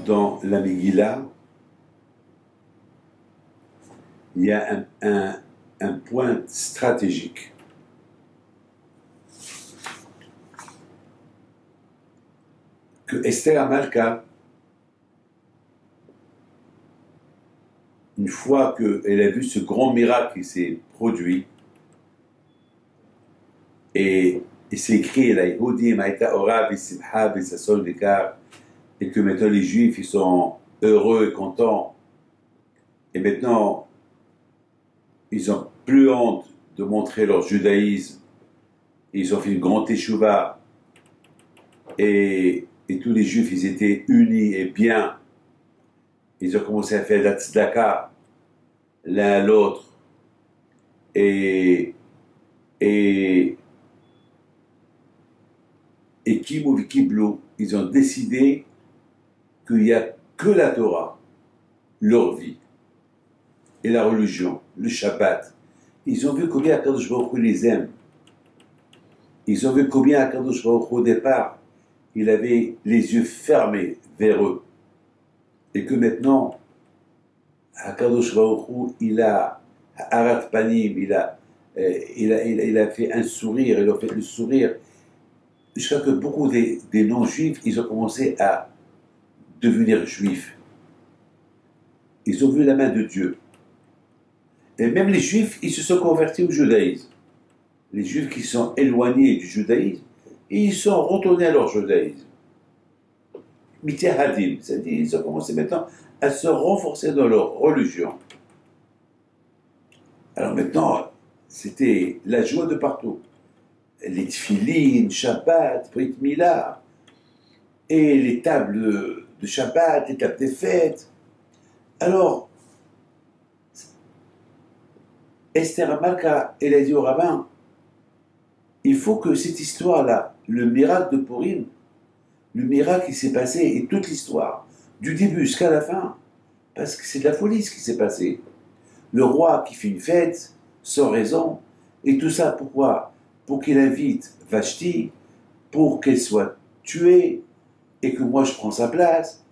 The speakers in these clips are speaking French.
dans la Megillah, il y a un point stratégique. Que Esther Amalka, une fois qu'elle a vu ce grand miracle qui s'est produit, et c'est écrit, et que maintenant les Juifs ils sont heureux et contents, et maintenant ils n'ont plus honte de montrer leur judaïsme, ils ont fait une grande teshuva, et tous les Juifs ils étaient unis et bien, ils ont commencé à faire la tzedaka l'un à l'autre, et Kimou Kiblou, ils ont décidé qu'il n'y a que la Torah, leur vie, et la religion, le Shabbat. Ils ont vu combien Akadosh Baruch Hu les aime. Ils ont vu combien Akadosh Baruch Hu au départ, il avait les yeux fermés vers eux. Et que maintenant, Akadosh Baruch Hu, il a Arat Panim, il a fait un sourire, il a fait le sourire. Jusqu'à que beaucoup des non-juifs, ils ont commencé à devenir juifs. Ils ont vu la main de Dieu. Et même les juifs, ils se sont convertis au judaïsme. Les juifs qui sont éloignés du judaïsme, ils sont retournés à leur judaïsme. Mitiahadim, c'est-à-dire ils ont commencé maintenant à se renforcer dans leur religion. Alors maintenant, c'était la joie de partout. Les tfilines, Shabbat, Brit Mila, et les tables de Shabbat, les tables des fêtes. Alors, Esther Amalka, elle a dit au rabbin, il faut que cette histoire-là, le miracle de Purim, le miracle qui s'est passé, et toute l'histoire, du début jusqu'à la fin, parce que c'est de la folie ce qui s'est passé. Le roi qui fait une fête, sans raison, et tout ça, pourquoi? Pour qu'il invite Vashti, pour qu'elle soit tuée, et que moi je prends sa place,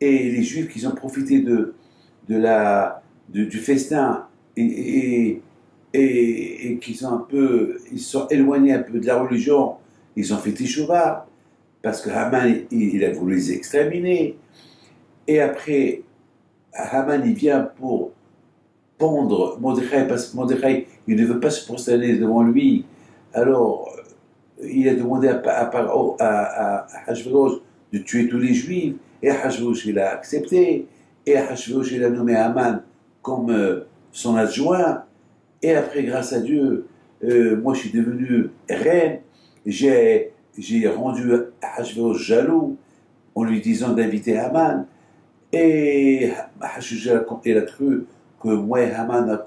et les Juifs qui ont profité du festin, et qui sont ils sont éloignés un peu de la religion, ils ont fait Teshuvah, parce que Haman, il a voulu les exterminer, et après, Haman, il vient pour pendre Mordechai, parce que Mordechai, il ne veut pas se prosterner devant lui. Alors, il a demandé à Hachvérosh de tuer tous les Juifs, et Hachvérosh, il a accepté, et Hachvérosh, il a nommé Haman comme son adjoint, et après, grâce à Dieu, moi je suis devenu reine, j'ai rendu Hachvérosh jaloux, en lui disant d'inviter Haman, et Hachvérosh, il a cru que moi et Haman,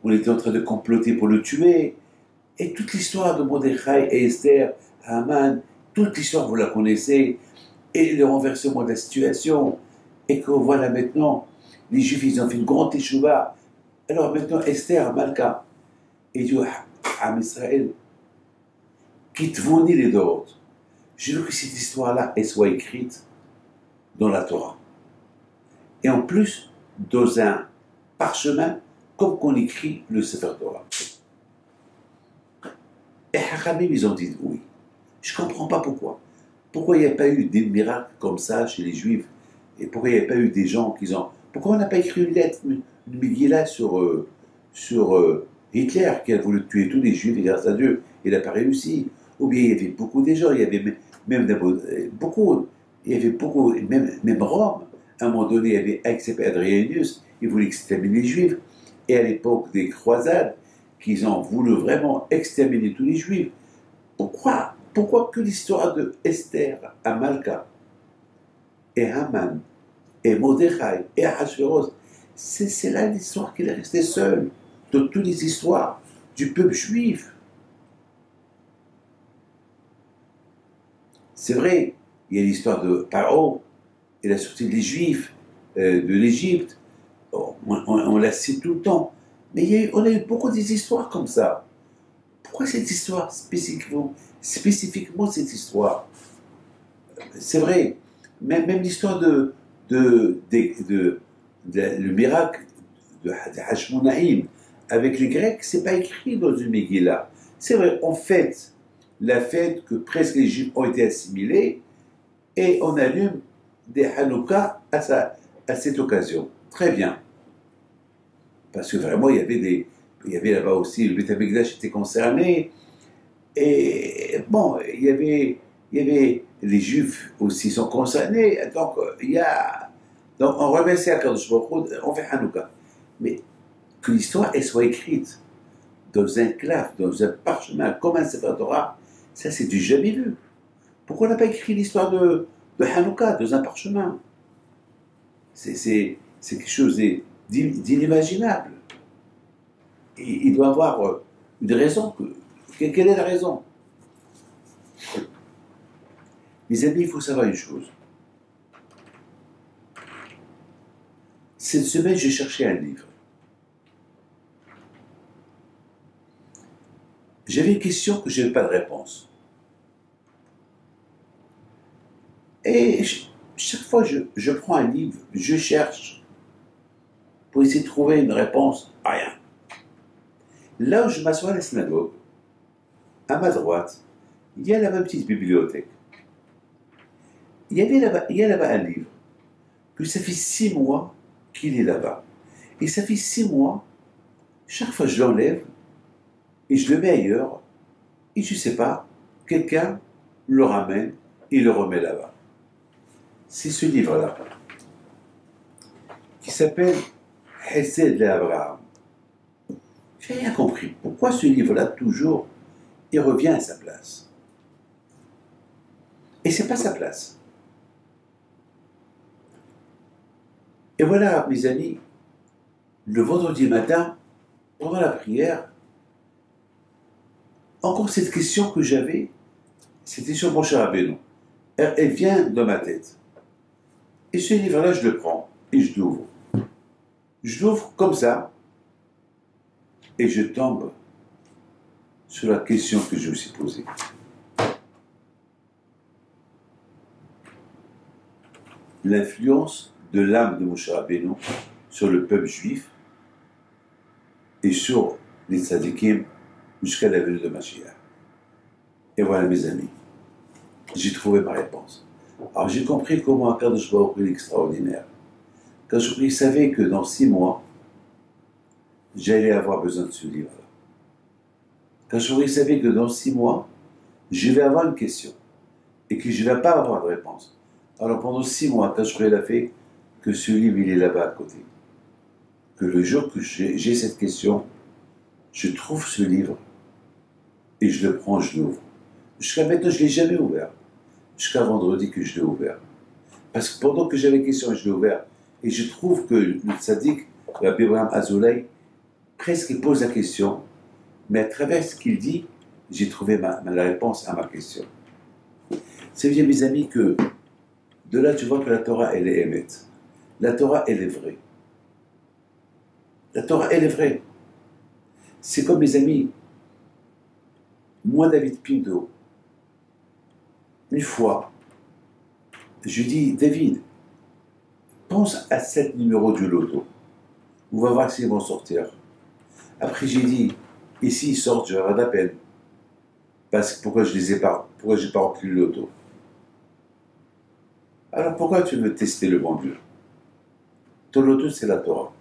on était en train de comploter pour le tuer. Et toute l'histoire de Mordechai et Esther, Haman, toute l'histoire, vous la connaissez, et le renversement de la situation, et que voilà maintenant, les Juifs, ils ont fait une grande teshuva. Alors maintenant, Esther, Malka, et Dieu, Am Israël, quitte-vous-ni les d'autres. Je veux que cette histoire-là, elle soit écrite dans la Torah. Et en plus, dans un parchemin, comme qu'on écrit le Sefer Torah. Et Hachamim, ils ont dit oui. Je ne comprends pas pourquoi. Pourquoi il n'y a pas eu des miracles comme ça chez les Juifs? Et pourquoi il n'y a pas eu des gens qui ont... Pourquoi on n'a pas écrit une lettre, une Megillah sur Hitler, qui a voulu tuer tous les Juifs, et grâce à Dieu, il n'a pas réussi. Ou bien il y avait beaucoup de gens, il y avait même beaucoup, même Rome, à un moment donné, il y avait accepté Adrianus, il voulait exterminer les Juifs. Et à l'époque des croisades, qu'ils ont voulu vraiment exterminer tous les Juifs. Pourquoi que l'histoire de Esther, Amalka, et Haman, et Mordechai, et Ahasuerus, c'est là l'histoire qu'il est resté seul de toutes les histoires du peuple juif. C'est vrai, il y a l'histoire de Paro, et la sortie des Juifs de l'Égypte, on la cite tout le temps. Mais on a eu beaucoup d'histoires comme ça. Pourquoi cette histoire spécifiquement cette histoire? C'est vrai, même l'histoire de le miracle de Hashmonaïm avec les Grecs, c'est pas écrit dans une Megillah. C'est vrai, on fête la fête que presque les Juifs ont été assimilés et on allume des Hanouka à cette occasion. Très bien. Parce que vraiment, il y avait là-bas aussi, le Beth Amikdash était concerné. Et bon, il y avait les Juifs aussi sont concernés. Donc, donc on remercie à Kadosh Baruch Hu, on fait Hanouka. Mais que l'histoire, elle soit écrite dans un clave, dans un parchemin, comme un Sefer Torah, ça c'est du jamais vu. Pourquoi on n'a pas écrit l'histoire de Hanouka dans un parchemin? C'est quelque chose d'inimaginable. Il doit y avoir une raison. Quelle est la raison? Mes amis, il faut savoir une chose. Cette semaine, j'ai cherché un livre. J'avais une question que je n'avais pas de réponse. Et chaque fois que je prends un livre, je cherche pour essayer de trouver une réponse. Rien. Là où je m'assois à la synagogue, à ma droite, il y a là-bas une petite bibliothèque. Il y a là-bas un livre, que ça fait 6 mois qu'il est là-bas. Et ça fait 6 mois, chaque fois je l'enlève, et je le mets ailleurs, et je ne sais pas, quelqu'un le ramène et le remet là-bas. C'est ce livre-là, qui s'appelle Hesed d'Abraham. Je n'ai rien compris. Pourquoi ce livre-là, toujours, il revient à sa place? Et ce n'est pas sa place. Et voilà, mes amis, le vendredi matin, pendant la prière, encore cette question que j'avais, c'était sur mon cher Rabbeinu. Elle vient dans ma tête. Et ce livre-là, je le prends et je l'ouvre. Je l'ouvre comme ça et je tombe sur la question que je me suis posée. L'influence de l'âme de Moshe Rabbeinu sur le peuple juif et sur les tzadikim jusqu'à la venue de Mashiach. Et voilà, mes amis, j'ai trouvé ma réponse. Alors j'ai compris comment Akadosh Baruch Hu est extraordinaire. Quand je savais que dans 6 mois, j'allais avoir besoin de ce livre-là. Quand je savais que dans 6 mois, je vais avoir une question et que je ne vais pas avoir de réponse. Alors pendant 6 mois, quand je l'a fait, que ce livre, il est là-bas à côté. Que le jour que j'ai cette question, je trouve ce livre et je le prends, je l'ouvre. Jusqu'à maintenant, je ne l'ai jamais ouvert. Jusqu'à vendredi que je l'ai ouvert. Parce que pendant que j'avais question, je l'ai ouvert. Et je trouve que le tzaddik, Rabbi Abraham Azoulay, presque il pose la question, mais à travers ce qu'il dit, j'ai trouvé la réponse à ma question. C'est bien, mes amis, que de là, tu vois que la Torah, elle est émette. La Torah, elle est vraie. La Torah, elle est vraie. C'est comme, mes amis, moi, David Pinto, une fois, je dis, David, pense à 7 numéros du loto. On va voir s'ils vont sortir. Après, j'ai dit, et s'ils sortent, je vais avoir de la peine. Parce que pourquoi je n'ai pas rempli le loto? Alors pourquoi tu veux tester le bon Dieu? Ton loto, c'est la Torah.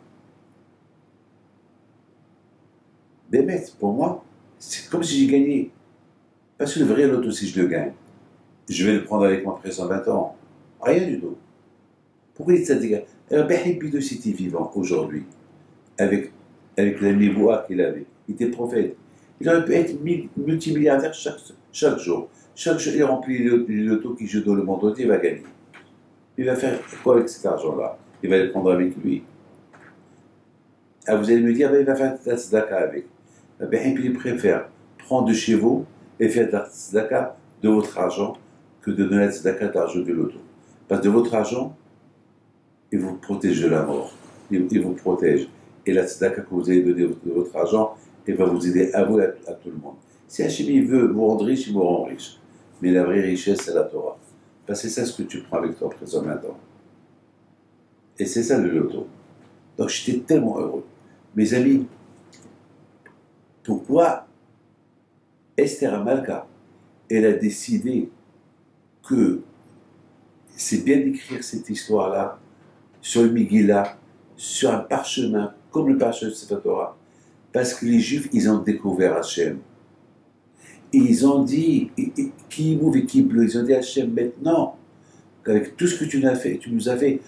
Bémet, pour moi, c'est comme si j'ai gagné. Parce que le vrai loto, si je le gagne, je vais le prendre avec moi après 120 ans. Rien du tout. Pourquoi il dit ça? Alors, Béhibidou, c'était vivant aujourd'hui, avec la mémoire qu'il avait. Il était prophète. Il aurait pu être multimilliardaire chaque jour. Chaque jour, il remplit les lotos qui jouent dans le monde entier, il va gagner. Il va faire quoi avec cet argent-là? Il va le prendre avec lui. Ah, vous allez me dire, il va faire de la tzedaka avec. Il préfère prendre de chez vous et faire de la tzedaka de votre argent que de donner la tzedaka d'argent de loto. Parce que de votre argent, il vous protège de la mort. Il vous protège. Et la tzedaka que vous allez donner de votre argent, elle va vous aider à vous et à tout le monde. Si Hachem veut vous rendre riche, il vous rend riche. Mais la vraie richesse, c'est la Torah. Parce que c'est ça ce que tu prends avec toi après 20 ans. Et c'est ça le loto. Donc j'étais tellement heureux. Mes amis, pourquoi Esther Amalka, elle a décidé que c'est bien d'écrire cette histoire-là sur le Megillah, sur un parchemin, comme le parchemin de Sefer Torah, parce que les Juifs, ils ont découvert Hachem. Et ils ont dit, qui mouve et qui bleu, ils ont dit à Hachem, maintenant, avec tout ce que tu nous as fait,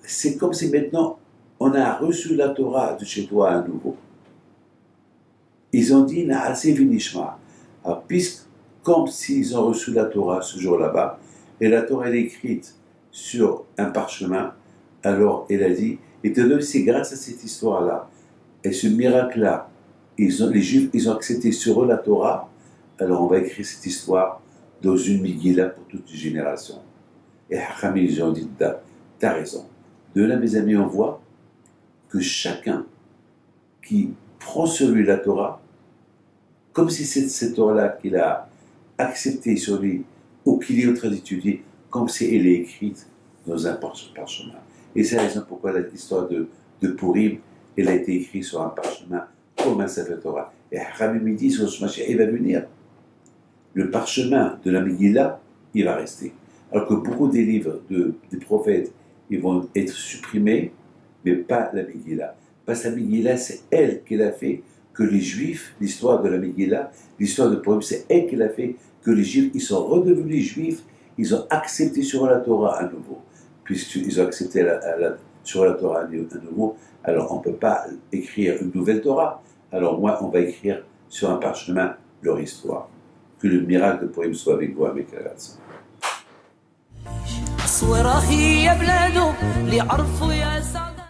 c'est comme si maintenant, on a reçu la Torah de chez toi à nouveau. Ils ont dit, Naaseh Vinishma. Alors, puisque, comme s'ils ont reçu la Torah ce jour là-bas, et la Torah est écrite sur un parchemin, alors elle a dit, et c'est grâce à cette histoire-là, et ce miracle-là, les Juifs, ils ont accepté sur eux la Torah, alors on va écrire cette histoire dans une Megillah pour toutes les générations. Et Hachamim, ils ont dit, t'as raison. De là, mes amis, on voit que chacun qui prend sur lui la Torah, comme si c'est cette Torah-là qu'il a acceptée sur lui, ou qu'il est en train d'étudier, comme si elle est écrite dans un parchemin. Et c'est la raison pourquoi l'histoire de Purim, elle a été écrite sur un parchemin, comme un Sefer Torah. Et Hachamim dit, sur ce Mashiach, il va venir. Le parchemin de la Megillah, il va rester. Alors que beaucoup des livres des prophètes, ils vont être supprimés, mais pas la Megillah. Parce que la Megillah, c'est elle qui l'a fait que les Juifs, l'histoire de la Megillah, l'histoire de Purim, c'est elle qui l'a fait que les Juifs, ils sont redevenus Juifs, ils ont accepté sur la Torah à nouveau. Puisqu'ils ont accepté sur la Torah à nouveau, alors on ne peut pas écrire une nouvelle Torah. Alors moi, on va écrire sur un parchemin leur histoire. Que le miracle de Purim soit avec vous, avec la